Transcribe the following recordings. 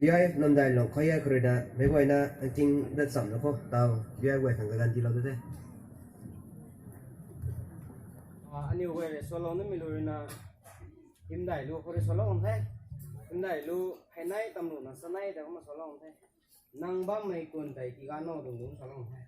NBYF Namdailong khaya khurida megoina ting dat sam no ko taw BYF we thang gan ti lo de ani we solo no milurina himdai lu khore solo on thai himdai lu hainai tamnu na sanai da ma solo on thai nang ba mai kun dai ki ga no dung dung solo on thai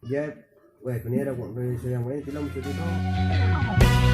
BYF we ko ne ra ko so yang we ti lo mu ti to